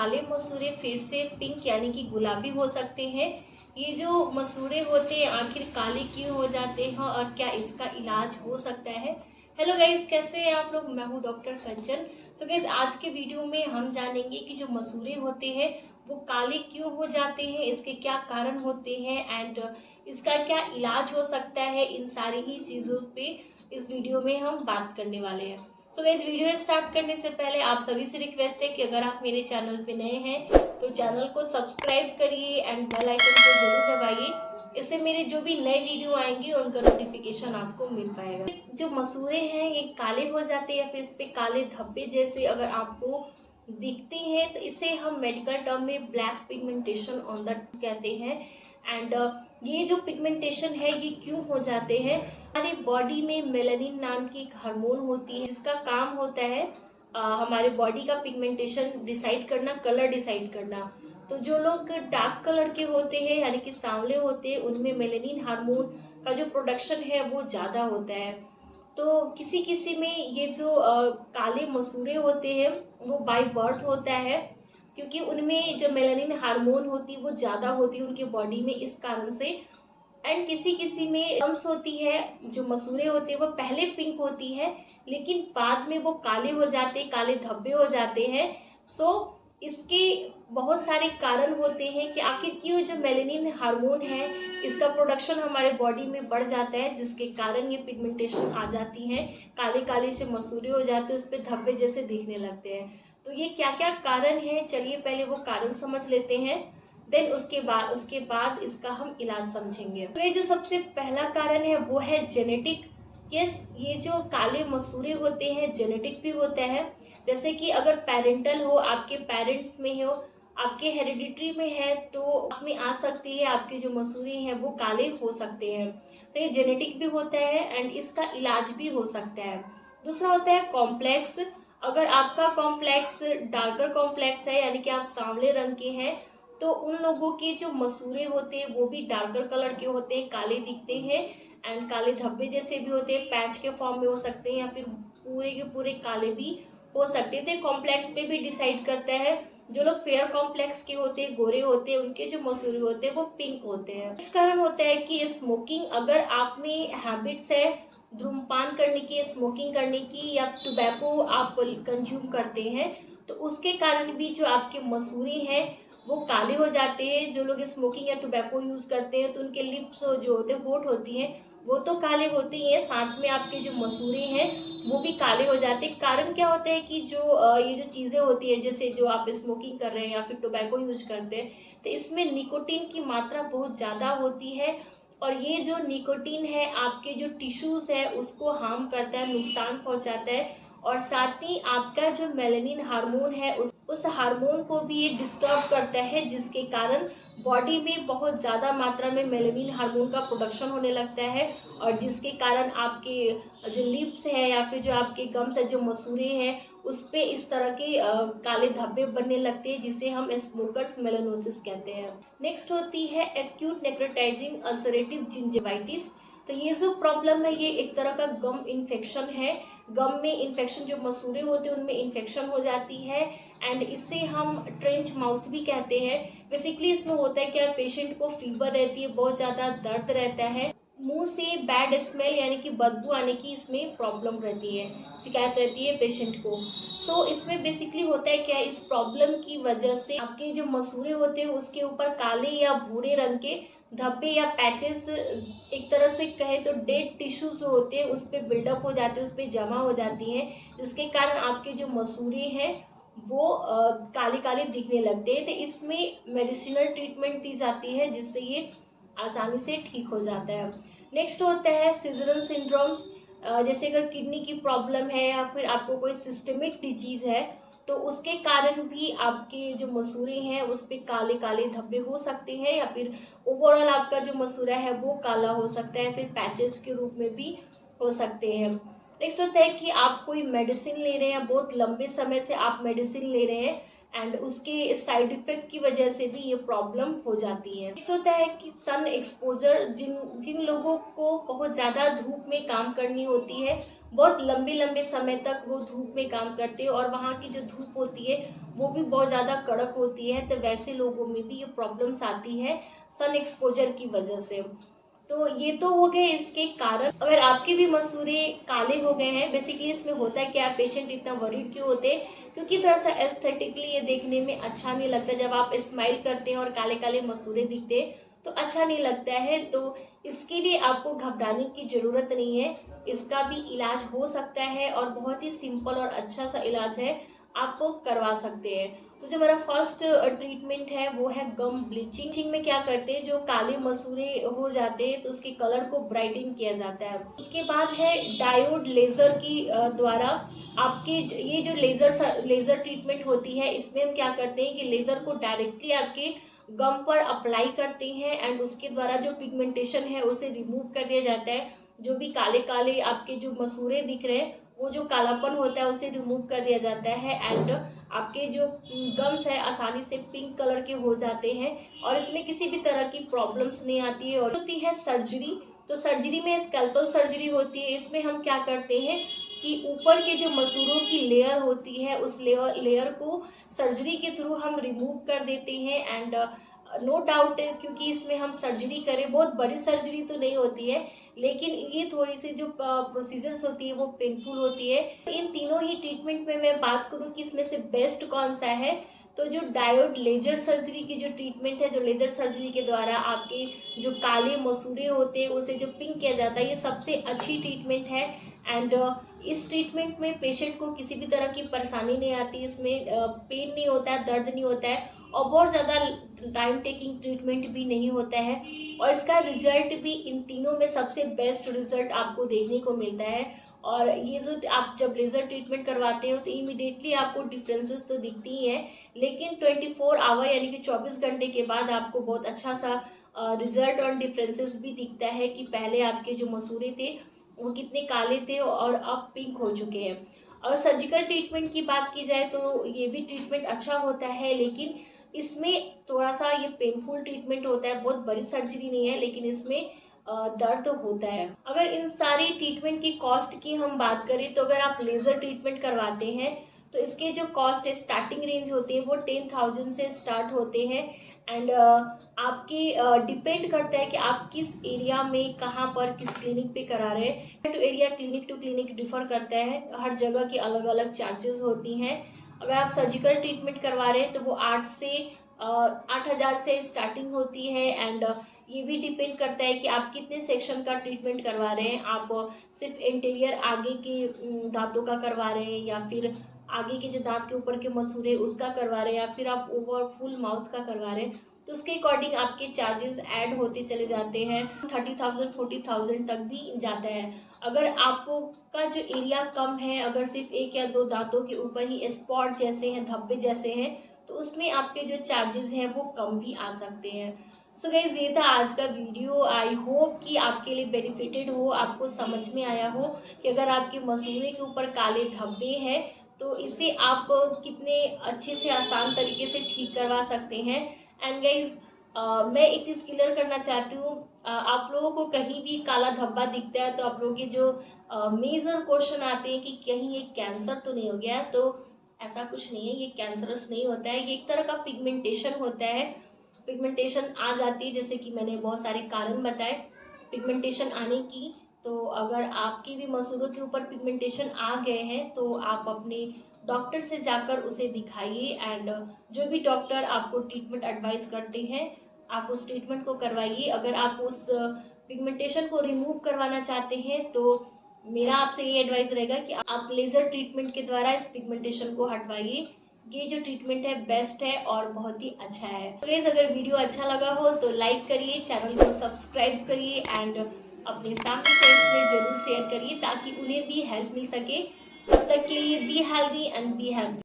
काले मसूरे फिर से पिंक यानी कि गुलाबी हो सकते हैं? ये जो मसूरे होते हैं आखिर काले क्यों हो जाते हैं और क्या इसका इलाज हो सकता है? हेलो गाइस, कैसे हैं आप लोग? मैं हूँ डॉक्टर कंचन। सो गाइस, आज के वीडियो में हम जानेंगे कि जो मसूरे होते हैं वो काले क्यों हो जाते हैं, इसके क्या कारण होते हैं एंड इसका क्या इलाज हो सकता है। इन सारी ही चीज़ों पे इस वीडियो में हम बात करने वाले हैं। सो गाइस, वीडियो स्टार्ट करने से पहले आप सभी से रिक्वेस्ट है कि अगर आप मेरे चैनल पे नए हैं तो चैनल को सब्सक्राइब करिए एंड बेल आइकन को जरूर दबाइए। इससे मेरे जो भी नए वीडियो आएंगे उनका नोटिफिकेशन आपको मिल पाएगा। जो मसूरे हैं ये काले हो जाते हैं या फिर इस पे काले धब्बे जैसे अगर आपको दिखते हैं तो इसे हम मेडिकल टर्म में ब्लैक पिगमेंटेशन ऑन द कहते हैं। एंड ये जो पिगमेंटेशन है ये क्यों हो जाते हैं? हमारे बॉडी में मेलानिन नाम की एक हार्मोन होती है जिसका काम होता है हमारे बॉडी का पिगमेंटेशन डिसाइड करना, कलर डिसाइड करना। तो जो लोग डार्क कलर के होते हैं यानी कि सांवले होते हैं उनमें मेलानिन हार्मोन का जो प्रोडक्शन है वो ज़्यादा होता है। तो किसी किसी में ये जो काले मसूरे होते हैं वो बाय बर्थ होता है क्योंकि उनमें जो मेलानिन हार्मोन होती है वो ज़्यादा होती है उनके बॉडी में, इस कारण से। एंड किसी किसी में लम्स होती है, जो मसूरे होते हैं वो पहले पिंक होती है लेकिन बाद में वो काले हो जाते हैं, काले धब्बे हो जाते हैं। सो इसके बहुत सारे कारण होते हैं कि आखिर क्यों जो मेलानिन हार्मोन है इसका प्रोडक्शन हमारे बॉडी में बढ़ जाता है जिसके कारण ये पिगमेंटेशन आ जाती है, काले काले से मसूरे हो जाते हैं, उस पर धब्बे जैसे दिखने लगते हैं। तो ये क्या क्या कारण है, चलिए पहले वो कारण समझ लेते हैं, देन उसके बाद इसका हम इलाज समझेंगे। तो ये जो सबसे पहला कारण है वो है जेनेटिक। यस, ये जो काले मसूरे होते हैं जेनेटिक भी होता है। जैसे कि अगर पेरेंटल हो, आपके पेरेंट्स में हो, आपके हेरिडिटरी में है तो आप में आ सकती है, आपके जो मसूरे हैं वो काले हो सकते हैं। तो ये जेनेटिक भी होता है एंड इसका इलाज भी हो सकता है। दूसरा होता है कॉम्प्लेक्स। अगर आपका कॉम्प्लेक्स डार्कर कॉम्प्लेक्स है यानी कि आप सांवले रंग के हैं तो उन लोगों के जो मसूरे होते हैं वो भी डार्कर कलर के होते हैं, काले दिखते हैं एंड काले धब्बे जैसे भी होते हैं, पैच के फॉर्म में हो सकते हैं या फिर पूरे के पूरे काले भी हो सकते हैं। तो कॉम्प्लेक्स पे भी डिसाइड करता है। जो लोग फेयर कॉम्प्लेक्स के होते हैं, गोरे होते हैं, उनके जो मसूरे होते हैं वो पिंक होते हैं। इस कारण होता है कि स्मोकिंग, अगर आप में हैबिट्स है धूम्रपान करने की, स्मोकिंग करने की या टोबैको आप कंज्यूम करते हैं तो उसके कारण भी जो आपके मसूरे हैं वो काले हो जाते हैं। जो लोग स्मोकिंग या टोबैको यूज़ करते हैं तो उनके लिप्स जो होते हैं, होंठ होती हैं, वो तो काले होते ही हैं, साथ में आपके जो मसूरे हैं वो भी काले हो जाते हैं। कारण क्या होता है कि जो ये जो चीज़ें होती है, जैसे जो आप स्मोकिंग कर रहे हैं या फिर टोबैको यूज करते हैं तो इसमें निकोटीन की मात्रा बहुत ज़्यादा होती है और ये जो निकोटीन है आपके जो टिश्यूज़ है उसको हार्म करता है, नुकसान पहुंचाता है और साथ ही आपका जो मेलानिन हार्मोन है उस हार्मोन को भी ये डिस्टर्ब करता है जिसके कारण बॉडी में बहुत ज़्यादा मात्रा में मेलानिन हार्मोन का प्रोडक्शन होने लगता है और जिसके कारण आपके जो लिप्स है या फिर जो आपके गम्स है, जो मसूरे हैं, उस पे इस तरह के काले धब्बे बनने लगते हैं जिसे हम स्मोकर्स मेलानोसिस कहते हैं। नेक्स्ट होती है एक्यूट नेक्रोटाइजिंग अल्सरेटिव जिंजिवाइटिस। तो ये जो प्रॉब्लम है ये एक तरह का गम इन्फेक्शन है। गम में इन्फेक्शन, जो मसूरे होते हैं उनमें इन्फेक्शन हो जाती है एंड इससे हम ट्रेंच माउथ भी कहते हैं। बेसिकली इसमें होता है क्या, पेशेंट को फीवर रहती है, बहुत ज़्यादा दर्द रहता है, मुंह से बैड स्मेल यानी कि बदबू आने की इसमें प्रॉब्लम रहती है, शिकायत रहती है पेशेंट को। सो इसमें बेसिकली होता है क्या, इस प्रॉब्लम की वजह से आपके जो मसूरे होते हैं उसके ऊपर काले या भूरे रंग के धब्बे या पैचेस, एक तरह से कहें तो डेड टिश्यू जो होते हैं उस पर बिल्डअप हो जाते हैं, उस पर जमा हो जाती हैं जिसके कारण आपके जो मसूरे हैं वो काले काले दिखने लगते हैं। तो इसमें मेडिसिनल ट्रीटमेंट दी जाती है जिससे ये आसानी से ठीक हो जाता है। नेक्स्ट होता है सीजरल सिंड्रोम्स। जैसे अगर किडनी की प्रॉब्लम है या फिर आपको कोई सिस्टमिक डिजीज़ है तो उसके कारण भी आपके जो मसूरे हैं उस पर काले काले धब्बे हो सकते हैं या फिर ओवरऑल आपका जो मसूरा है वो काला हो सकता है, फिर पैचेस के रूप में भी हो सकते हैं। नेक्स्ट होता है कि आप कोई मेडिसिन ले रहे हैं, बहुत लंबे समय से आप मेडिसिन ले रहे हैं एंड उसके साइड इफेक्ट की वजह से भी ये प्रॉब्लम हो जाती है। नेक्स्ट होता है कि सन एक्सपोजर, जिन जिन लोगों को बहुत ज़्यादा धूप में काम करनी होती है बहुत लंबे लंबे समय तक वो धूप में काम करते हैं और वहाँ की जो धूप होती है वो भी बहुत ज़्यादा कड़क होती है, तो वैसे लोगों में भी ये प्रॉब्लम्स आती है सन एक्सपोजर की वजह से। तो ये तो हो गए इसके कारण। अगर आपके भी मसूड़े काले हो गए हैं, बेसिकली इसमें होता है क्या, पेशेंट इतना वरीड क्यों होते हैं, क्योंकि थोड़ा सा एस्थेटिकली ये देखने में अच्छा नहीं लगता। जब आप स्माइल करते हैं और काले काले मसूड़े दिखते हैं तो अच्छा नहीं लगता है। तो इसके लिए आपको घबराने की ज़रूरत नहीं है, इसका भी इलाज हो सकता है और बहुत ही सिंपल और अच्छा सा इलाज है, आपको करवा सकते हैं। तो जो मेरा फर्स्ट ट्रीटमेंट है वो है गम ब्लीचिंग में क्या करते हैं, जो काले मसूड़े हो जाते हैं तो उसके कलर को ब्राइटन किया जाता है। उसके बाद है डायोड लेजर की द्वारा आपके ये जो लेजर ट्रीटमेंट होती है, इसमें हम क्या करते हैं कि लेजर को डायरेक्टली आपके गम पर अप्लाई करते हैं एंड उसके द्वारा जो पिगमेंटेशन है उसे रिमूव कर दिया जाता है। जो भी काले काले आपके जो मसूड़े दिख रहे हैं वो जो कालापन होता है उसे रिमूव कर दिया जाता है एंड आपके जो गम्स है आसानी से पिंक कलर के हो जाते हैं और इसमें किसी भी तरह की प्रॉब्लम्स नहीं आती है। और होती है सर्जरी, तो सर्जरी में स्कैल्पल सर्जरी होती है। इसमें हम क्या करते हैं कि ऊपर के जो मसूड़ों की लेयर होती है उस लेयर को सर्जरी के थ्रू हम रिमूव कर देते हैं एंड नो डाउट, क्योंकि इसमें हम सर्जरी करें, बहुत बड़ी सर्जरी तो नहीं होती है लेकिन ये थोड़ी सी जो प्रोसीजर्स होती है वो पेनफुल होती है। इन तीनों ही ट्रीटमेंट में मैं बात करूँ कि इसमें से बेस्ट कौन सा है, तो जो डायोड लेजर सर्जरी की जो ट्रीटमेंट है, जो लेजर सर्जरी के द्वारा आपके जो काले मसूड़े होते हैं उसे जो पिंक किया जाता है, ये सबसे अच्छी ट्रीटमेंट है एंड इस ट्रीटमेंट में पेशेंट को किसी भी तरह की परेशानी नहीं आती, इसमें पेन नहीं होता है, दर्द नहीं होता है और बहुत ज़्यादा टाइम टेकिंग ट्रीटमेंट भी नहीं होता है और इसका रिजल्ट भी इन तीनों में सबसे बेस्ट रिजल्ट आपको देखने को मिलता है। और ये जो आप जब लेज़र ट्रीटमेंट करवाते हो तो इमीडिएटली आपको डिफरेंसेस तो दिखती ही हैं, लेकिन 24 आवर यानी कि 24 घंटे के बाद आपको बहुत अच्छा सा रिजल्ट और डिफरेंसेस भी दिखता है कि पहले आपके जो मसूड़े थे वो कितने काले थे और अब पिंक हो चुके हैं। और सर्जिकल ट्रीटमेंट की बात की जाए तो ये भी ट्रीटमेंट अच्छा होता है, लेकिन इसमें थोड़ा सा ये पेनफुल ट्रीटमेंट होता है, बहुत बड़ी सर्जरी नहीं है लेकिन इसमें दर्द होता है। अगर इन सारी ट्रीटमेंट की कॉस्ट की हम बात करें तो अगर आप लेज़र ट्रीटमेंट करवाते हैं तो इसके जो कॉस्ट है, स्टार्टिंग रेंज होती है वो 10,000 से स्टार्ट होते हैं एंड आपके डिपेंड करता है कि आप किस एरिया में कहाँ पर किस क्लिनिक पे करा रहे हैं। To area, clinic to clinic differ करता है, हर जगह की अलग अलग चार्जेस होती हैं। अगर आप सर्जिकल ट्रीटमेंट करवा रहे हैं तो वो 8,000 से स्टार्टिंग होती है एंड ये भी डिपेंड करता है कि आप कितने सेक्शन का ट्रीटमेंट करवा रहे हैं। आप सिर्फ इंटीरियर आगे के दांतों का करवा रहे हैं या फिर आगे के जो दांत के ऊपर के मसूड़े उसका करवा रहे हैं या फिर आप ओवर फुल माउथ का करवा रहे हैं, तो उसके अकॉर्डिंग आपके चार्जेस ऐड होते चले जाते हैं। 30,000 40,000 तक भी जाता है। अगर आपको का जो एरिया कम है, अगर सिर्फ एक या दो दांतों के ऊपर ही स्पॉट जैसे हैं, धब्बे जैसे हैं, तो उसमें आपके जो चार्जेस हैं वो कम भी आ सकते हैं। सो गाइस, ये था आज का वीडियो। आई होप कि आपके लिए बेनिफिटेड हो, आपको समझ में आया हो कि अगर आपके मसूड़े के ऊपर काले धब्बे हैं तो इसे आप कितने अच्छे से आसान तरीके से ठीक करवा सकते हैं। एंड गाइज, मैं एक चीज़ क्लियर करना चाहती हूँ, आप लोगों को कहीं भी काला धब्बा दिखता है तो आप लोगों के जो मेजर क्वेश्चन आते हैं कि कहीं ये कैंसर तो नहीं हो गया है, तो ऐसा कुछ नहीं है, ये कैंसरस नहीं होता है, ये एक तरह का पिगमेंटेशन होता है। पिगमेंटेशन आ जाती है, जैसे कि मैंने बहुत सारे कारण बताए पिगमेंटेशन आने की। तो अगर आपके भी मसूड़ों के ऊपर पिगमेंटेशन आ गए हैं तो आप अपने डॉक्टर से जाकर उसे दिखाइए एंड जो भी डॉक्टर आपको ट्रीटमेंट एडवाइस करते हैं आप उस ट्रीटमेंट को करवाइए। अगर आप उस पिगमेंटेशन को रिमूव करवाना चाहते हैं तो मेरा आपसे ये एडवाइस रहेगा कि आप लेज़र ट्रीटमेंट के द्वारा इस पिगमेंटेशन को हटवाइए। ये जो ट्रीटमेंट है बेस्ट है और बहुत ही अच्छा है। तो गाइस, अगर वीडियो अच्छा लगा हो तो लाइक करिए, चैनल को सब्सक्राइब करिए एंड अपने फैमिली फ्रेंड्स में जरूर शेयर करिए ताकि उन्हें भी हेल्प मिल सके। तब तक के लिए be healthy and be happy.